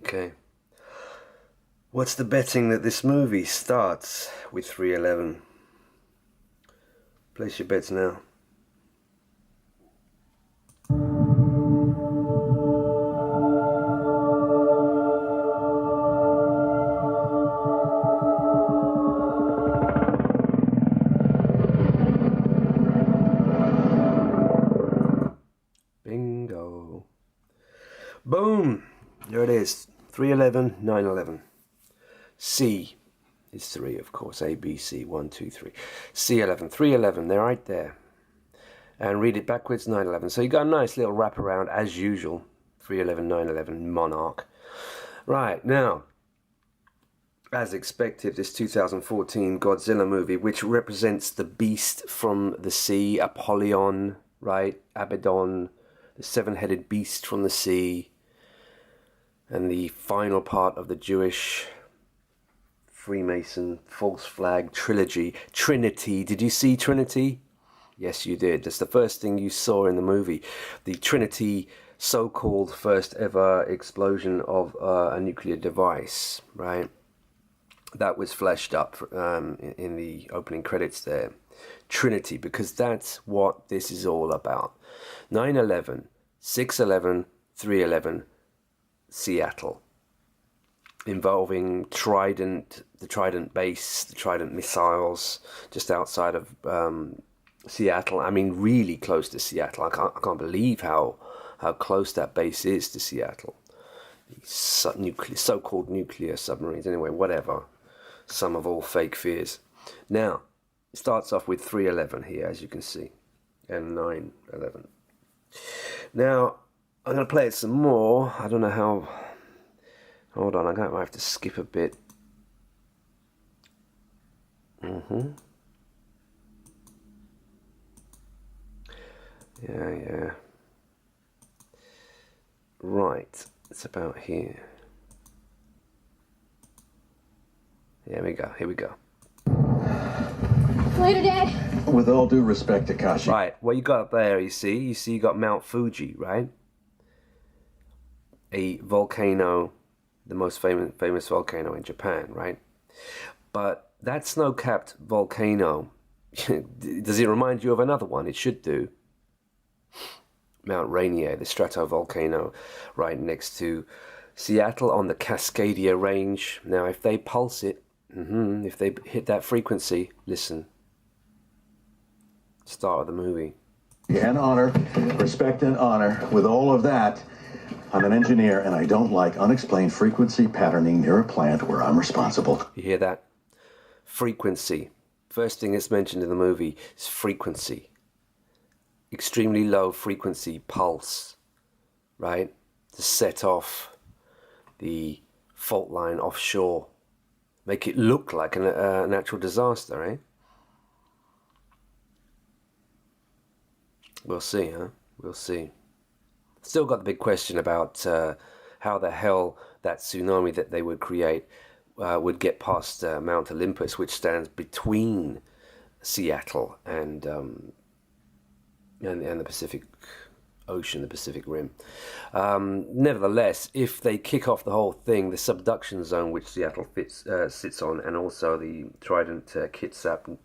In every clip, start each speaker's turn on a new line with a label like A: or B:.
A: Okay. What's the betting that this movie starts with 311? Place your bets now. Bingo. Boom! There it is. 311, 911. C is 3, of course. A, B, C, 1, 2, 3. C11, 311, they're right there. And read it backwards, 911. So you got a nice little wraparound, as usual. 311, 911, Monarch. Right, now, as expected, this 2014 Godzilla movie, which represents the beast from the sea, Apollyon, right? Abaddon, the seven-headed beast from the sea, and the final part of the Jewish Freemason false flag trilogy, Trinity. Did you see Trinity? Yes, you did. That's the first thing you saw in the movie. The Trinity, so-called first ever explosion of a nuclear device, right? That was fleshed up in the opening credits there. Trinity, because that's what this is all about. 9/11, 6/11, 3/11, Seattle, involving the Trident base, the Trident missiles, just outside of Seattle. I mean, really close to Seattle. I can't believe how close that base is to Seattle. These so-called nuclear submarines. Anyway, whatever. Some of all fake fears. Now, it starts off with 311 here, as you can see, and 911. Now, I'm going to play it some more. I don't know how... Hold on, I might have to skip a bit. Yeah. Right, it's about here. Here we go.
B: Later, Dad.
C: With all due respect, Takashi.
A: Right, what you got up there, you see you got Mount Fuji, right? A volcano, the most famous volcano in Japan, right? But that snow-capped volcano, does it remind you of another one? It should do. Mount Rainier, the stratovolcano, right next to Seattle on the Cascadia Range. Now, if they pulse it, if they hit that frequency, listen. Start of the movie.
C: And honor, respect and honor. With all of that, I'm an engineer and I don't like unexplained frequency patterning near a plant where I'm responsible.
A: You hear that? Frequency. First thing that's mentioned in the movie is frequency. Extremely low frequency pulse, right? To set off the fault line offshore. Make it look like a natural disaster, eh? We'll see, huh? We'll see. Still got the big question about how the hell that tsunami that they would create would get past Mount Olympus, which stands between Seattle and the Pacific Ocean, the Pacific Rim. Nevertheless, if they kick off the whole thing, the subduction zone which Seattle sits on, and also the Trident Kitsap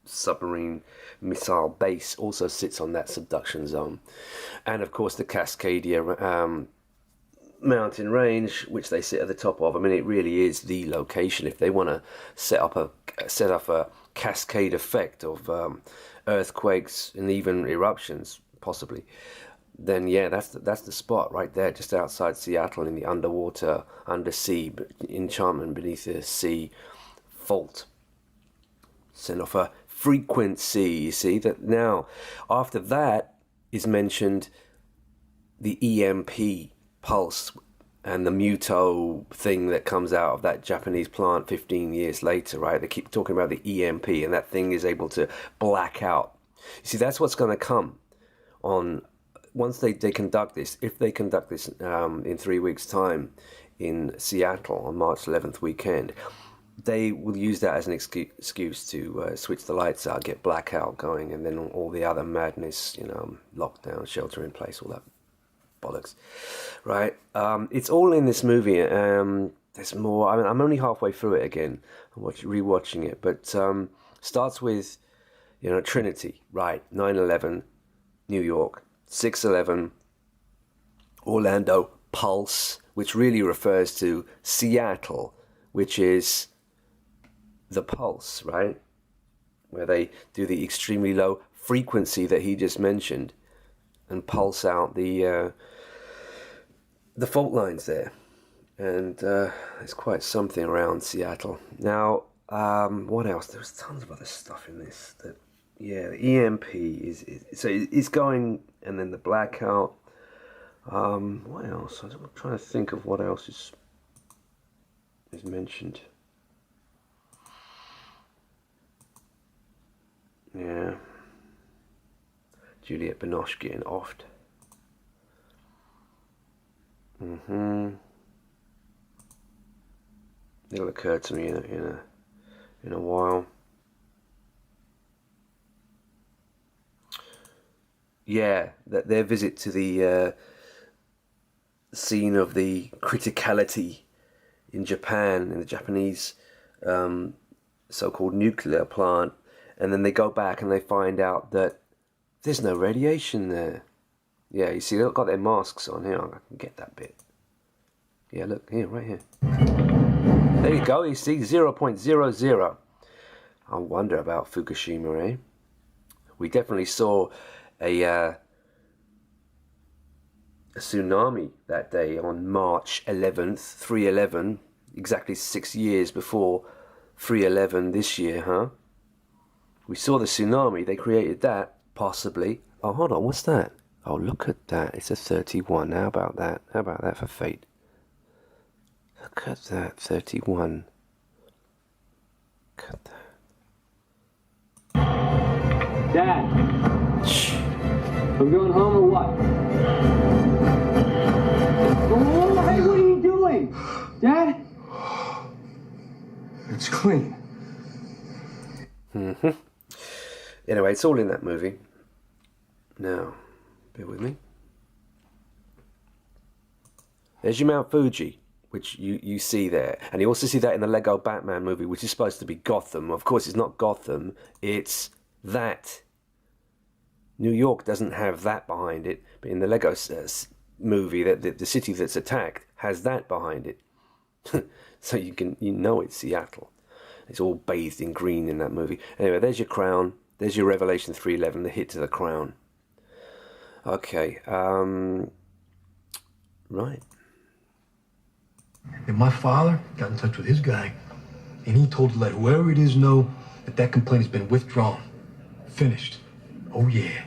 A: submarine missile base also sits on that subduction zone, and of course the Cascadia mountain range, which they sit at the top of. I mean, it really is the location if they want to set up a cascade effect of earthquakes and even eruptions, possibly. Then yeah, that's the spot right there, just outside Seattle, in the undersea enchantment beneath the sea fault. Send off a frequency. You see that now. After that is mentioned the EMP pulse and the muto thing that comes out of that Japanese plant 15 years later, right? They keep talking about the EMP, and that thing is able to black out. You see, that's what's going to come on once they conduct this. If they conduct this in 3 weeks' time in Seattle on March 11th weekend, they will use that as an excuse to switch the lights out, get blackout going, and then all the other madness, lockdown, shelter in place, all that bollocks. bollocks, right? It's all in this movie. There's more. I mean, I'm only halfway through it again. I'm rewatching it, but starts with, you know, Trinity, right? 9/11, New York. 6/11, Orlando, Pulse, which really refers to Seattle, which is the pulse, right? Where they do the extremely low frequency that he just mentioned and pulse out the fault lines there. And it's quite something around Seattle. Now, what else? There's tons of other stuff in this. The EMP so it's going, and then the blackout. What else? I'm trying to think of what else is mentioned. Yeah. Juliette Binoche getting offed. It'll occur to me in a while. Yeah, that their visit to the scene of the criticality in Japan, in the Japanese so-called nuclear plant, and then they go back and they find out that there's no radiation there. Yeah, you see, they've got their masks on here. I can get that bit. Yeah, look, here, right here. There you go, you see, 0.00. I wonder about Fukushima, eh? We definitely saw a tsunami that day on March 11th, 3/11, exactly 6 years before 3/11 this year, huh? We saw the tsunami, they created that, possibly. Oh, hold on, what's that? Oh, look at that, it's a 31. How about that? How about that for fate? Look at that, 31. Look at that.
B: Dad! Shh. I'm going home or what? Oh, hey, what are you doing? Dad?
C: It's clean.
A: Anyway, it's all in that movie. Now, bear with me. There's your Mount Fuji, which you see there. And you also see that in the Lego Batman movie, which is supposed to be Gotham. Of course, it's not Gotham. It's that. New York doesn't have that behind it. But in the Lego movie, the city that's attacked has that behind it. So you know it's Seattle. It's all bathed in green in that movie. Anyway, there's your crown. There's your Revelation 3:11, the hit to the crown. Okay, right.
D: And my father got in touch with his guy, and he told to let whoever it is know that complaint has been withdrawn. Finished. Oh, yeah.